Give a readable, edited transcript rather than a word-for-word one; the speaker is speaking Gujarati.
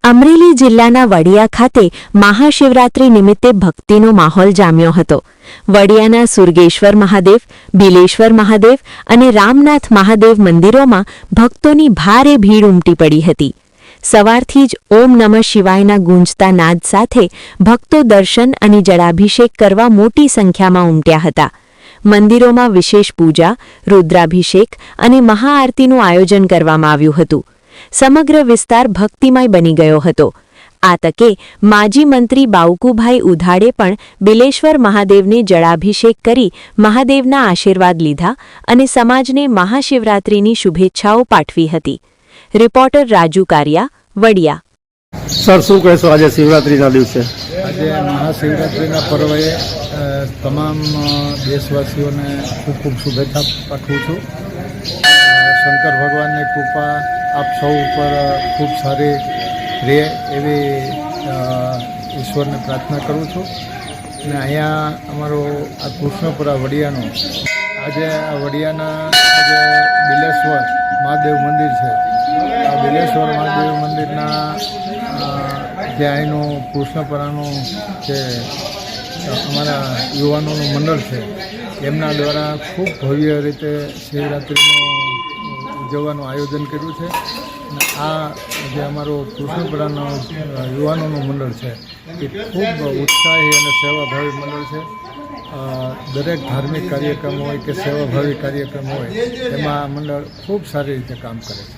અમરેલી જિલ્લાના વડિયા ખાતે મહાશિવરાત્રી નિમિત્તે ભક્તિનો માહોલ જામ્યો હતો। વડિયાના સુરગેશ્વર મહાદેવ, બિલેશ્વર મહાદેવ અને રામનાથ મહાદેવ મંદિરોમાં ભક્તોની ભારે ભીડ ઉમટી પડી હતી। સવારથી જ ઓમ નમઃ શિવાયના ગુંજતા નાદ સાથે ભક્તો દર્શન અને જળાભિષેક કરવા મોટી સંખ્યામાં ઉમટ્યા હતા। મંદિરોમાં વિશેષ પૂજા, રુદ્રાભિષેક અને મહાઆરતીનું આયોજન કરવામાં આવ્યું હતું। સમગ્ર વિસ્તાર ભક્તિમય બની ગયો હતો। આ તકે માજી મંત્રી બાઉકુભાઈ ઉધાડે પણ બિલેશ્વર મહાદેવને જળાભિષેક કરી મહાદેવના આશીર્વાદ લીધા અને સમાજને મહાશિવરાત્રિની શુભેચ્છાઓ પાઠવી હતી। રિપોર્ટર રાજુ કારિયા, વડિયા। સર, શું કહેશો આજે શિવરાત્રિના દિવસે? આજે મહાશિવરાત્રિના પર્વે તમામ દેશવાસીઓને ખૂબ ખૂબ શુભેચ્છા પાઠવું છું। શંકર ભગવાનની કૃપા આપ સૌ ઉપર ખૂબ સારી રહે એવી ઈશ્વરને પ્રાર્થના કરું છું। અને અહીંયા અમારો આ કૃષ્ણપુરા વડિયાનો આજે આ વડિયાના આજે બિલેશ્વર મહાદેવ મંદિર છે। આ બિલેશ્વર મહાદેવ મંદિરના જે અહીંનું કૃષ્ણપુરાનું જે અમારા યુવાનોનું મંડળ છે એમના દ્વારા ખૂબ ભવ્ય રીતે શિવરાત્રિનું ઉજવવાનું આયોજન કર્યું છે। અને આ જે અમારો કૃષ્ણપુરાનો યુવાનોનું મંડળ છે એ ખૂબ ઉત્સાહી અને સેવાભાવી મંડળ છે। દરેક ધાર્મિક કાર્યક્રમ હોય કે સેવાભાવી કાર્યક્રમ હોય એમાં આ મંડળ ખૂબ સારી રીતે કામ કરે છે।